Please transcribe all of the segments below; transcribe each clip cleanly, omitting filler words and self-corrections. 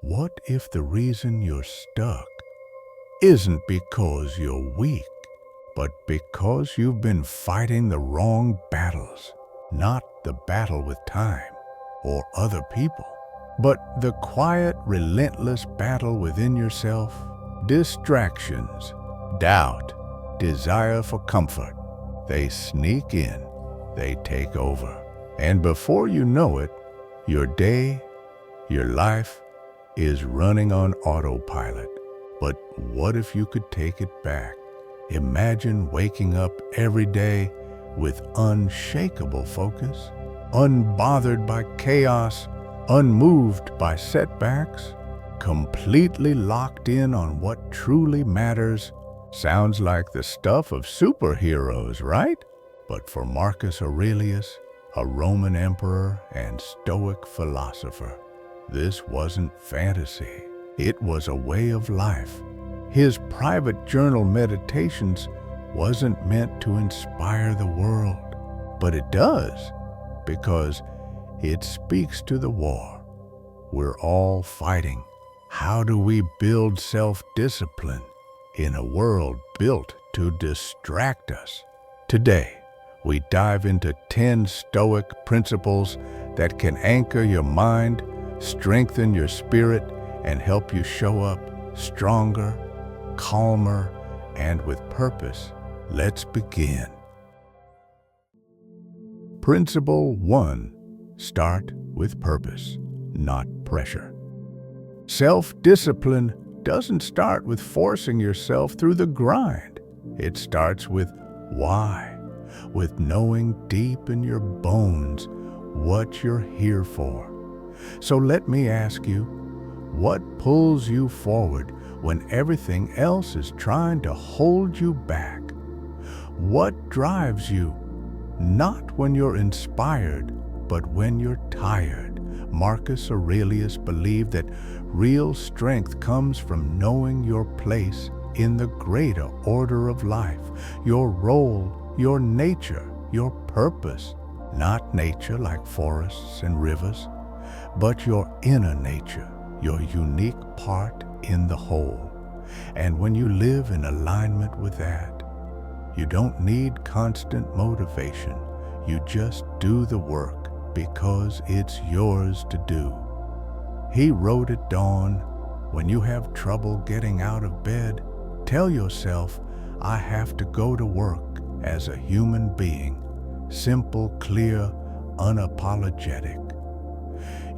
What if the reason you're stuck isn't because you're weak, but because you've been fighting the wrong battles? Not the battle with time or other people, but the quiet, relentless battle within yourself. Distractions, doubt, desire for comfort, they sneak in, they take over. And before you know it, your day, your life is running on autopilot. But what if you could take it back? Imagine waking up every day with unshakable focus, unbothered by chaos, unmoved by setbacks, completely locked in on what truly matters. Sounds like the stuff of superheroes, right? But for Marcus Aurelius, a Roman emperor and Stoic philosopher, this wasn't fantasy. It was a way of life. His private journal meditations wasn't meant to inspire the world, but it does, because it speaks to the war we're all fighting. How do we build self-discipline in a world built to distract us? Today, we dive into 10 Stoic principles that can anchor your mind, strengthen your spirit, and help you show up stronger, calmer, and with purpose. Let's begin. Principle 1. Start with purpose, not pressure. Self-discipline doesn't start with forcing yourself through the grind. It starts with why, with knowing deep in your bones what you're here for. So let me ask you, what pulls you forward when everything else is trying to hold you back? What drives you? Not when you're inspired, but when you're tired. Marcus Aurelius believed that real strength comes from knowing your place in the greater order of life, your role, your nature, your purpose. Not nature like forests and rivers, but your inner nature, your unique part in the whole. And when you live in alignment with that, you don't need constant motivation. You just do the work because it's yours to do. He wrote at dawn, when you have trouble getting out of bed, tell yourself, I have to go to work as a human being. Simple, clear, unapologetic.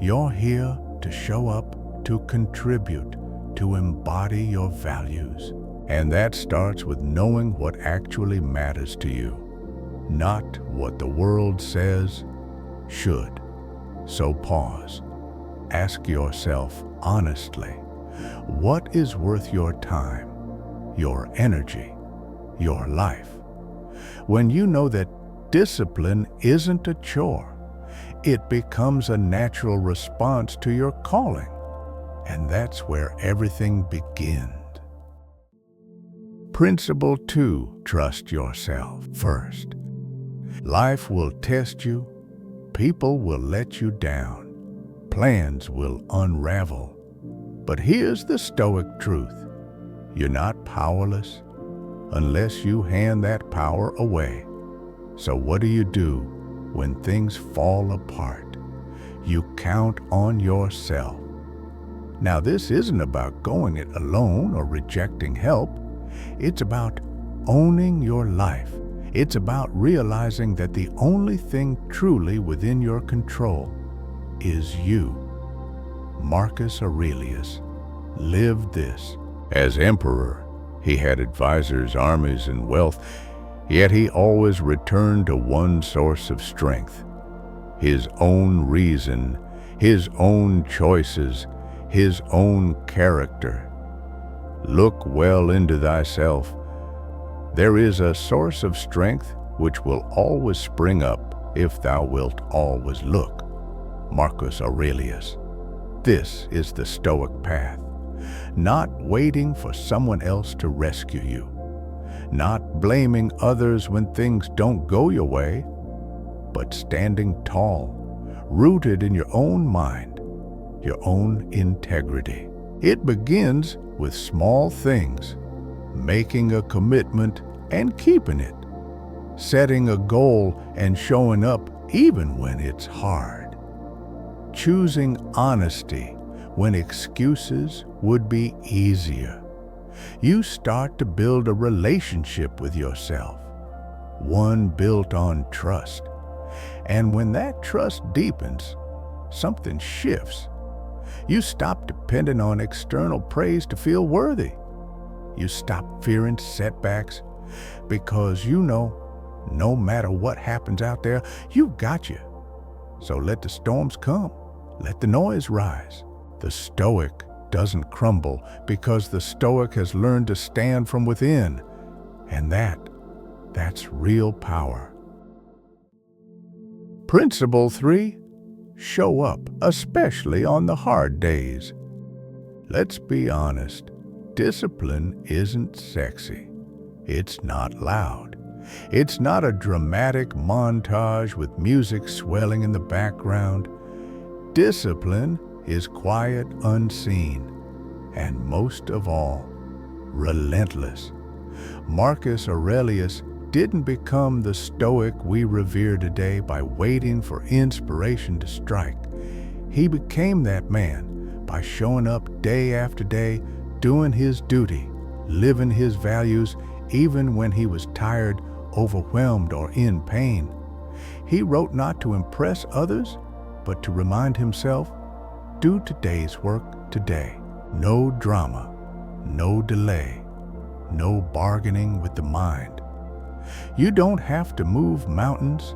You're here to show up, to contribute, to embody your values. And that starts with knowing what actually matters to you, not what the world says should. So pause. Ask yourself honestly, what is worth your time, your energy, your life? When you know that discipline isn't a chore, it becomes a natural response to your calling. And that's where everything begins. Principle 2. Trust yourself first. Life will test you. People will let you down. Plans will unravel. But here's the Stoic truth. You're not powerless unless you hand that power away. So what do when things fall apart? You count on yourself. Now, this isn't about going it alone or rejecting help. It's about owning your life. It's about realizing that the only thing truly within your control is you. Marcus Aurelius lived this. As emperor, he had advisors, armies, and wealth, yet he always returned to one source of strength: his own reason, his own choices, his own character. Look well into thyself. There is a source of strength which will always spring up if thou wilt always look. Marcus Aurelius. This is the Stoic path. Not waiting for someone else to rescue you. Not blaming others when things don't go your way, but standing tall, rooted in your own mind, your own integrity. It begins with small things, making a commitment and keeping it, setting a goal and showing up even when it's hard, choosing honesty when excuses would be easier. You start to build a relationship with yourself, one built on trust. And when that trust deepens, something shifts. You stop depending on external praise to feel worthy. You stop fearing setbacks because you know no matter what happens out there, you got you. So let the storms come. Let the noise rise. The Stoic doesn't crumble because the Stoic has learned to stand from within. And that's real power. Principle 3. Show up, especially on the hard days. Let's be honest, discipline isn't sexy. It's not loud. It's not a dramatic montage with music swelling in the background. Discipline is quiet, unseen, and most of all, relentless. Marcus Aurelius didn't become the Stoic we revere today by waiting for inspiration to strike. He became that man by showing up day after day, doing his duty, living his values, even when he was tired, overwhelmed, or in pain. He wrote not to impress others, but to remind himself, do today's work today. No drama, no delay, no bargaining with the mind. You don't have to move mountains,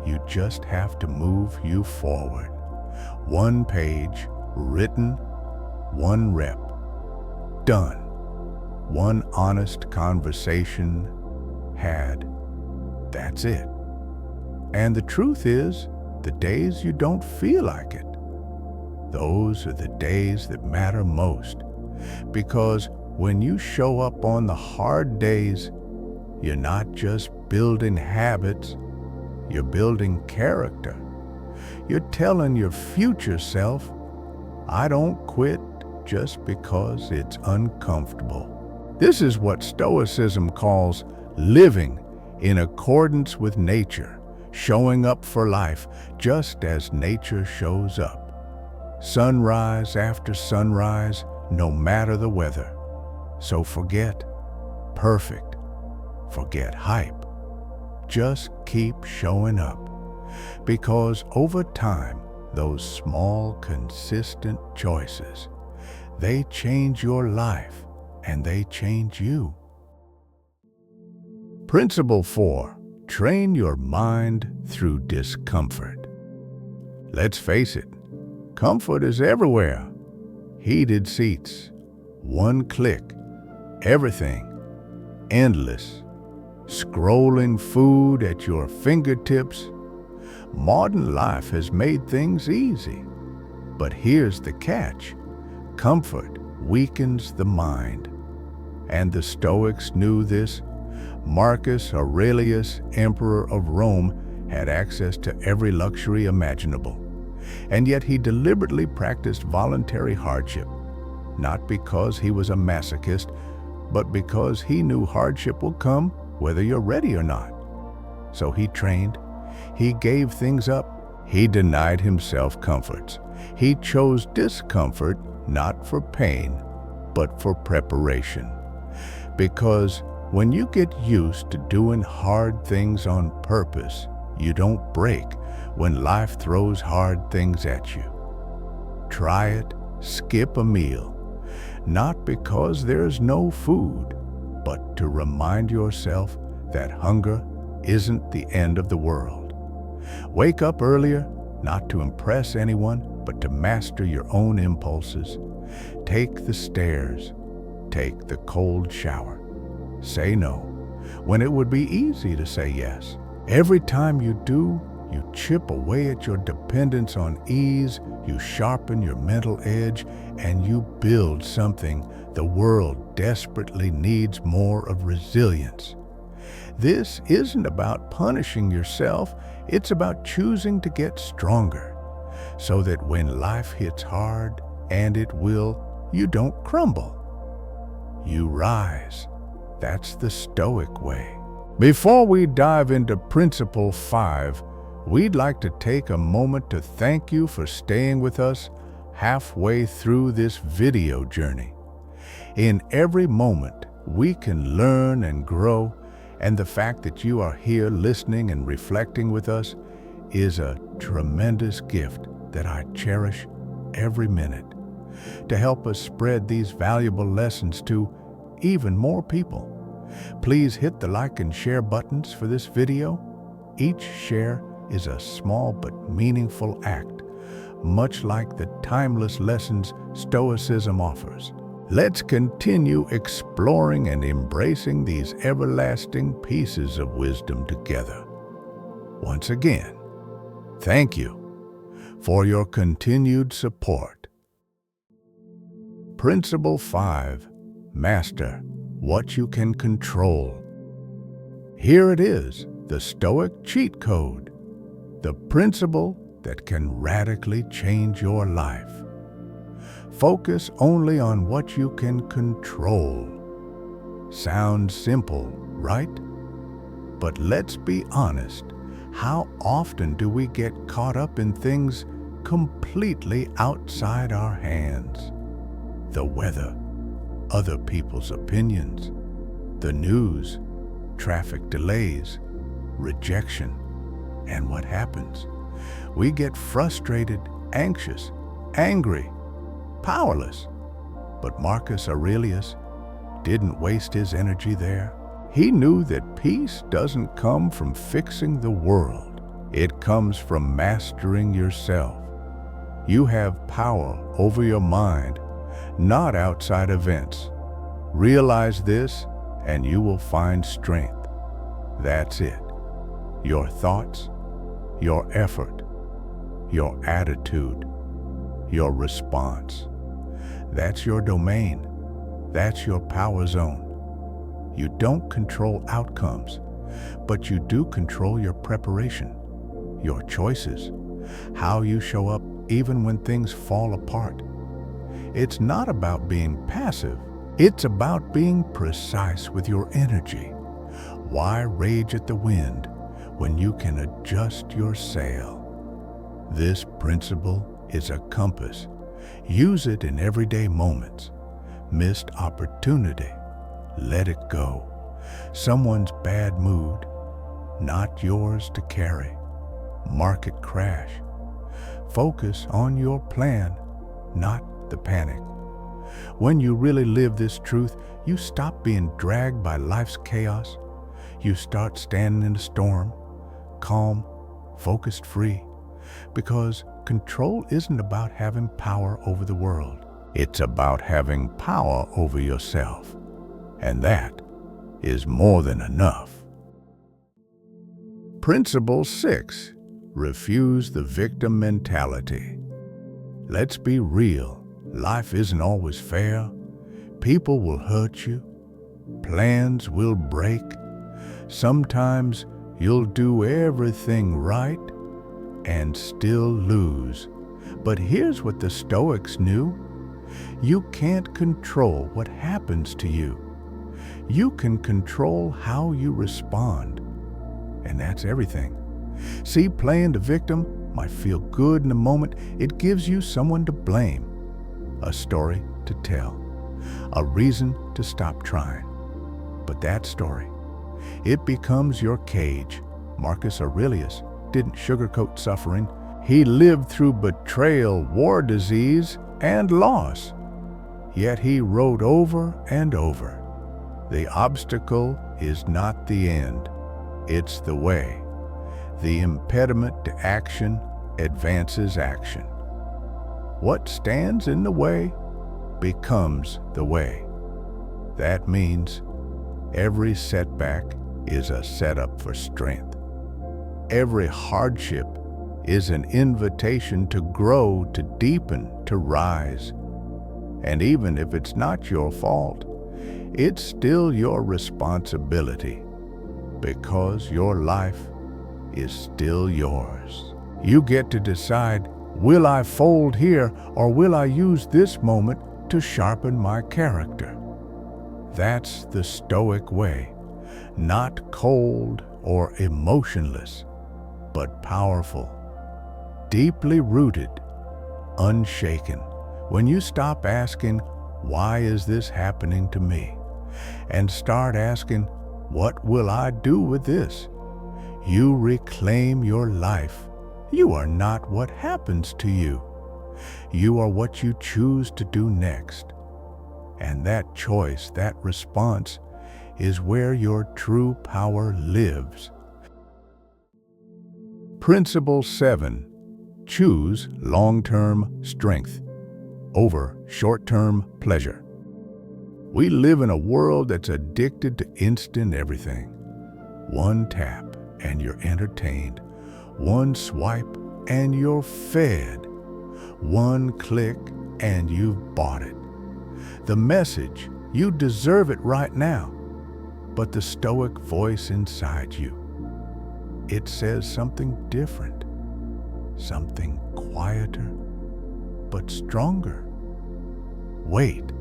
you just have to move you forward. One page, written, one rep, done. One honest conversation had. That's it. And the truth is, the days you don't feel like it, those are the days that matter most. Because when you show up on the hard days, you're not just building habits, you're building character. You're telling your future self, I don't quit just because it's uncomfortable. This is what Stoicism calls living in accordance with nature, showing up for life just as nature shows up. Sunrise after sunrise, no matter the weather. So forget perfect, forget hype. Just keep showing up. Because over time, those small, consistent choices, they change your life and they change you. Principle 4. Train your mind through discomfort. Let's face it, comfort is everywhere. Heated seats, one click, everything, endless, scrolling food at your fingertips. Modern life has made things easy. But here's the catch. Comfort weakens the mind. And the Stoics knew this. Marcus Aurelius, Emperor of Rome, had access to every luxury imaginable. And yet he deliberately practiced voluntary hardship, not because he was a masochist, but because he knew hardship will come whether you're ready or not. So he trained, he gave things up, he denied himself comforts. He chose discomfort not for pain, but for preparation. Because when you get used to doing hard things on purpose, you don't break when life throws hard things at you. Try it, skip a meal, not because there's no food, but to remind yourself that hunger isn't the end of the world. Wake up earlier, not to impress anyone, but to master your own impulses. Take the stairs, take the cold shower. Say no when it would be easy to say yes. Every time you do, you chip away at your dependence on ease, you sharpen your mental edge, and you build something the world desperately needs more of: resilience. This isn't about punishing yourself, it's about choosing to get stronger. so that when life hits hard, and it will, you don't crumble. You rise. That's the Stoic way. Before we dive into Principle 5, we'd like to take a moment to thank you for staying with us halfway through this video journey. In every moment, we can learn and grow, and the fact that you are here listening and reflecting with us is a tremendous gift that I cherish every minute to help us spread these valuable lessons to even more people. Please hit the like and share buttons for this video. Each share is a small but meaningful act, much like the timeless lessons Stoicism offers. Let's continue exploring and embracing these everlasting pieces of wisdom together. Once again, thank you for your continued support. Principle 5. Master what you can control. Here it is, the Stoic cheat code, the principle that can radically change your life. Focus only on what you can control. Sounds simple, right? But let's be honest, how often do we get caught up in things completely outside our hands? The weather, other people's opinions, the news, traffic delays, rejection, and what happens? We get frustrated, anxious, angry, powerless. But Marcus Aurelius didn't waste his energy there. He knew that peace doesn't come from fixing the world. It comes from mastering yourself. You have power over your mind, not outside events. Realize this, and you will find strength. That's it. Your thoughts, your effort, your attitude, your response. That's your domain. That's your power zone. You don't control outcomes, but you do control your preparation, your choices, how you show up even when things fall apart. It's not about being passive. It's about being precise with your energy. Why rage at the wind when you can adjust your sail? This principle is a compass. Use it in everyday moments. Missed opportunity, let it go. Someone's bad mood, not yours to carry. Market crash. Focus on your plan, not the panic. When you really live this truth, you stop being dragged by life's chaos. You start standing in a storm, calm, focused, free. Because control isn't about having power over the world. It's about having power over yourself. And that is more than enough. Principle 6. Refuse the victim mentality. Let's be real. Life isn't always fair. People will hurt you. Plans will break. Sometimes you'll do everything right and still lose. But here's what the Stoics knew. You can't control what happens to you. You can control how you respond. And that's everything. See, playing the victim might feel good in the moment. It gives you someone to blame, a story to tell, a reason to stop trying. But that story, it becomes your cage. Marcus Aurelius didn't sugarcoat suffering. He lived through betrayal, war, disease, and loss. Yet he wrote over and over, the obstacle is not the end, it's the way. The impediment to action advances action. What stands in the way becomes the way. That means every setback is a setup for strength. Every hardship is an invitation to grow, to deepen, to rise. And even if it's not your fault, it's still your responsibility, because your life is still yours. You get to decide Will I fold here, or will I use this moment to sharpen my character? That's the Stoic way, not cold or emotionless, but powerful, deeply rooted, unshaken. When you stop asking, why is this happening to me? And start asking, what will I do with this? You reclaim your life. You are not what happens to you. You are what you choose to do next. And that choice, that response, is where your true power lives. Principle 7. Choose long-term strength over short-term pleasure. We live in a world that's addicted to instant everything. One tap and you're entertained. One swipe and you're fed. One click and you've bought it. The message, you deserve it right now. But the Stoic voice inside you, it says something different, something quieter, but stronger. Wait,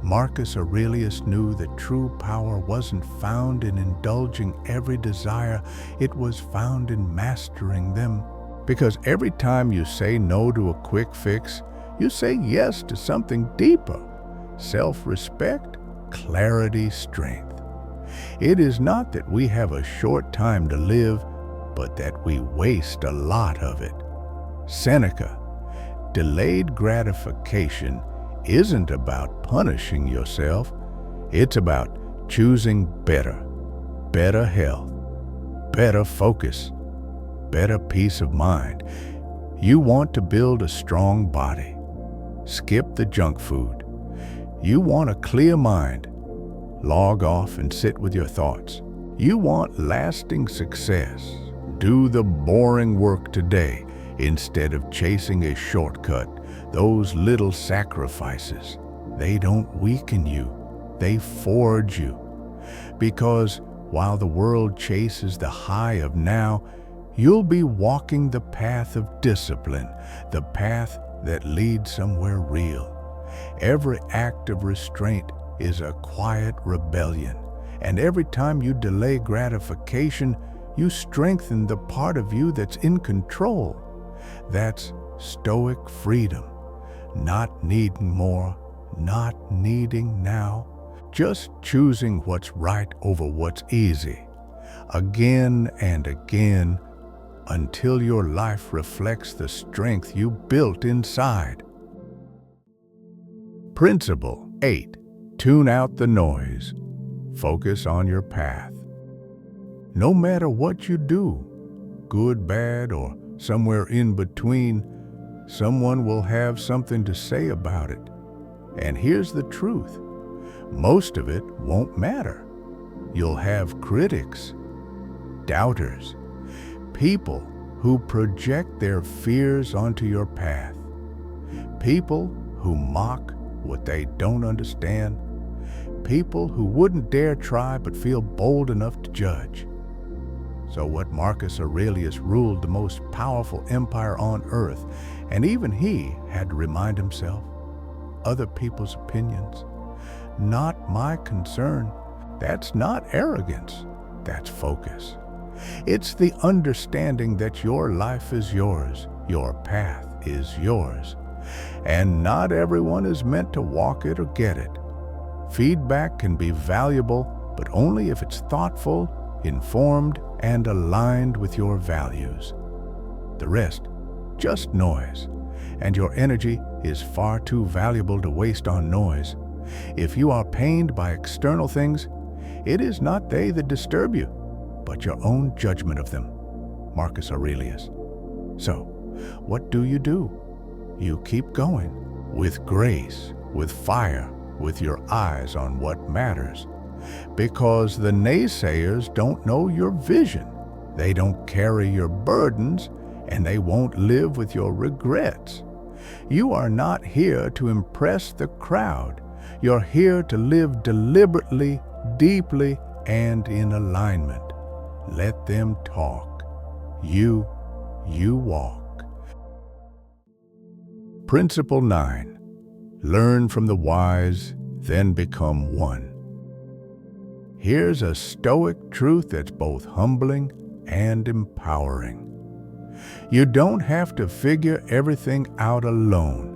Marcus Aurelius knew that true power wasn't found in indulging every desire, it was found in mastering them. Because every time you say no to a quick fix, you say yes to something deeper. Self-respect, clarity, strength. It is not that we have a short time to live, but that we waste a lot of it. Seneca, delayed gratification isn't about punishing yourself. It's about choosing better, better health, better focus, better peace of mind. You want to build a strong body. Skip the junk food. You want a clear mind. Log off and sit with your thoughts. You want lasting success. Do the boring work today instead of chasing a shortcut. Those little sacrifices, they don't weaken you, they forge you. Because while the world chases the high of now, you'll be walking the path of discipline, the path that leads somewhere real. Every act of restraint is a quiet rebellion, and every time you delay gratification, you strengthen the part of you that's in control. That's Stoic freedom. Not needing more, not needing now, just choosing what's right over what's easy, again and again, until your life reflects the strength you built inside. Principle 8. Tune out the noise. Focus on your path. No matter what you do, good, bad, or somewhere in between, someone will have something to say about it. And here's the truth. Most of it won't matter. You'll have critics, doubters, people who project their fears onto your path, people who mock what they don't understand, people who wouldn't dare try but feel bold enough to judge. So what Marcus Aurelius ruled the most powerful empire on earth, and even he had to remind himself, other people's opinions, not my concern. That's not arrogance, that's focus. It's the understanding that your life is yours, your path is yours, and not everyone is meant to walk it or get it. Feedback can be valuable, but only if it's thoughtful, informed, and aligned with your values. The rest, just noise, and your energy is far too valuable to waste on noise. If you are pained by external things, it is not they that disturb you, but your own judgment of them. Marcus Aurelius. So, what do? You keep going, with grace, with fire, with your eyes on what matters. Because the naysayers don't know your vision, they don't carry your burdens, and they won't live with your regrets. You are not here to impress the crowd. You're here to live deliberately, deeply, and in alignment. Let them talk. You walk. Principle 9. Learn from the wise, then become one. Here's a Stoic truth that's both humbling and empowering. You don't have to figure everything out alone.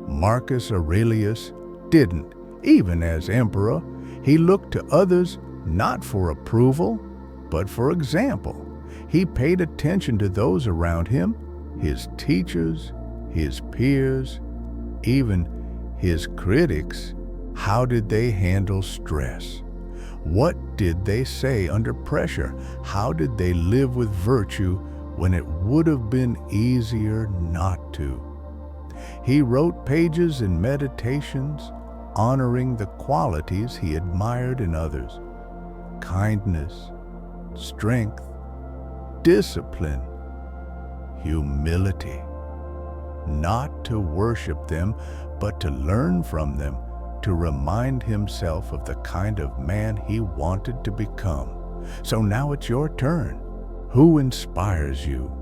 Marcus Aurelius didn't. Even as emperor, he looked to others not for approval, but for example. He paid attention to those around him, his teachers, his peers, even his critics. How did they handle stress? What did they say under pressure? How did they live with virtue when it would have been easier not to? He wrote pages in meditations honoring the qualities he admired in others: kindness, strength, discipline, humility. Not to worship them, but to learn from them, to remind himself of the kind of man he wanted to become. So now it's your turn. Who inspires you?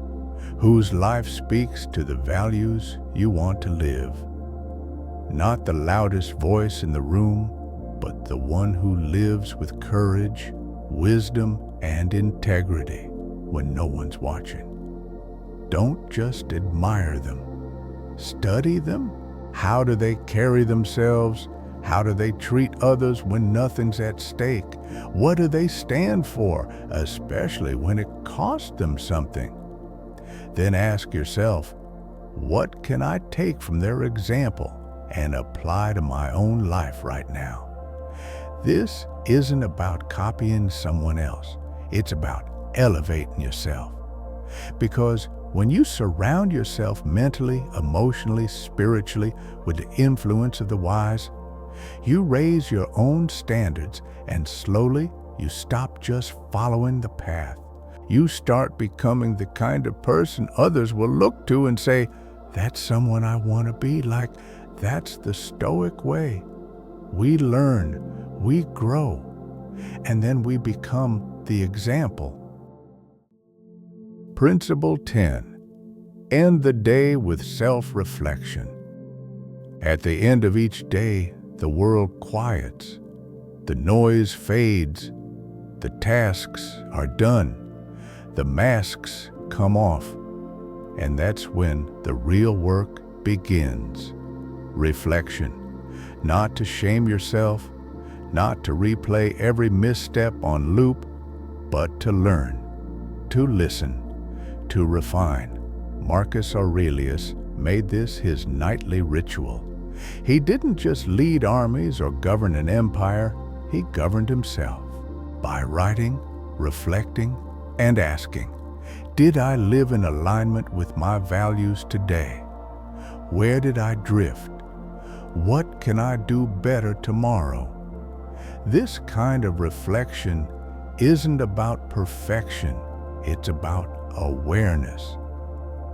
Whose life speaks to the values you want to live? Not the loudest voice in the room, but the one who lives with courage, wisdom, and integrity when no one's watching. Don't just admire them. Study them. How do they carry themselves? How do they treat others when nothing's at stake? What do they stand for, especially when it costs them something? Then ask yourself, what can I take from their example and apply to my own life right now? This isn't about copying someone else. It's about elevating yourself. Because when you surround yourself mentally, emotionally, spiritually with the influence of the wise, you raise your own standards, and slowly you stop just following the path. You start becoming the kind of person others will look to and say, that's someone I want to be like. That's the Stoic way. We learn, we grow, and then we become the example. Principle 10. End the day with self-reflection. At the end of each day, the world quiets. The noise fades. The tasks are done. The masks come off. And that's when the real work begins. Reflection. Not to shame yourself, not to replay every misstep on loop, but to learn, to listen, to refine. Marcus Aurelius made this his nightly ritual. He didn't just lead armies or govern an empire, he governed himself by writing, reflecting, and asking, did I live in alignment with my values today? Where did I drift? What can I do better tomorrow? This kind of reflection isn't about perfection, it's about awareness.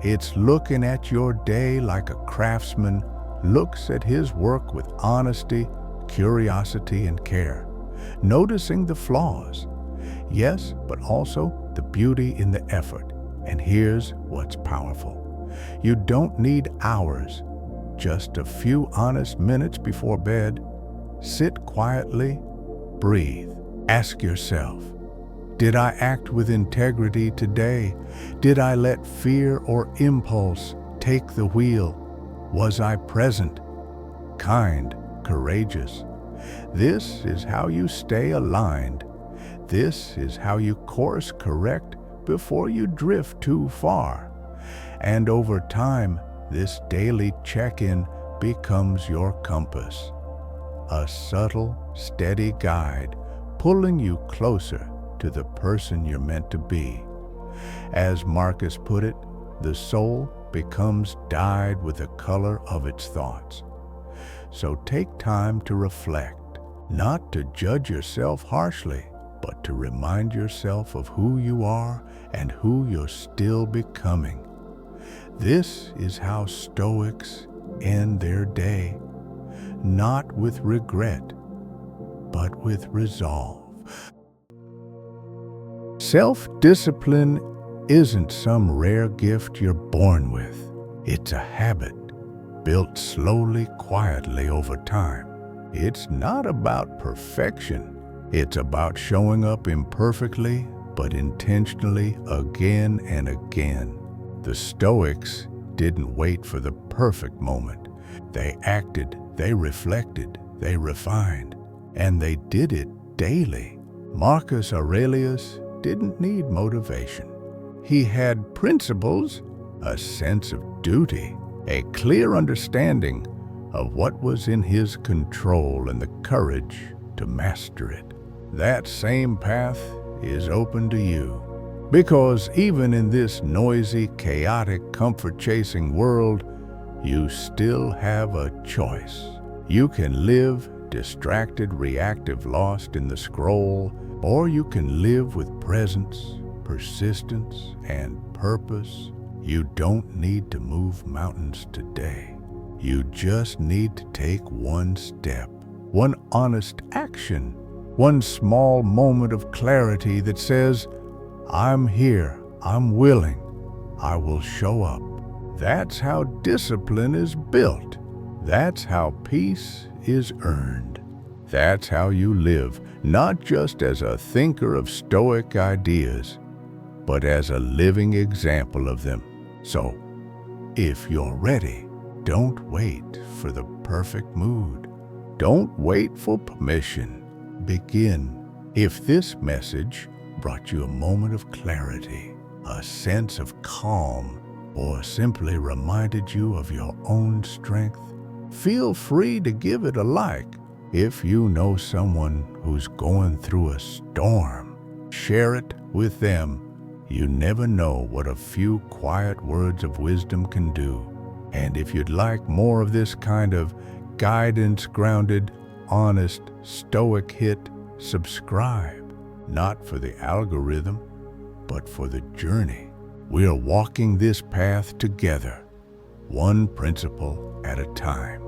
It's looking at your day like a craftsman looks at his work with honesty, curiosity, and care, noticing the flaws, yes, but also the beauty in the effort. And here's what's powerful. You don't need hours, just a few honest minutes before bed. Sit quietly, breathe. Ask yourself, did I act with integrity today? Did I let fear or impulse take the wheel? Was I present, kind, courageous? This is how you stay aligned. This is how you course correct before you drift too far. And over time, this daily check-in becomes your compass, a subtle, steady guide pulling you closer to the person you're meant to be. As Marcus put it, the soul becomes dyed with the color of its thoughts. So take time to reflect, not to judge yourself harshly, but to remind yourself of who you are and who you're still becoming. This is how Stoics end their day, not with regret, but with resolve. Self-discipline isn't some rare gift you're born with. It's a habit, built slowly, quietly over time. It's not about perfection. It's about showing up imperfectly, but intentionally again and again. The Stoics didn't wait for the perfect moment. They acted, they reflected, they refined, and they did it daily. Marcus Aurelius didn't need motivation. He had principles, a sense of duty, a clear understanding of what was in his control and the courage to master it. That same path is open to you. Because even in this noisy, chaotic, comfort-chasing world, you still have a choice. You can live distracted, reactive, lost in the scroll, or you can live with presence, persistence, and purpose. You don't need to move mountains today. You just need to take one step, one honest action, one small moment of clarity that says, I'm here, I'm willing, I will show up. That's how discipline is built. That's how peace is earned. That's how you live, not just as a thinker of Stoic ideas, but as a living example of them. So, if you're ready, don't wait for the perfect mood. Don't wait for permission. Begin. If this message brought you a moment of clarity, a sense of calm, or simply reminded you of your own strength, feel free to give it a like. If you know someone who's going through a storm, share it with them. You never know what a few quiet words of wisdom can do. And if you'd like more of this kind of guidance-grounded, honest, Stoic hit, subscribe. Not for the algorithm, but for the journey. We are walking this path together, one principle at a time.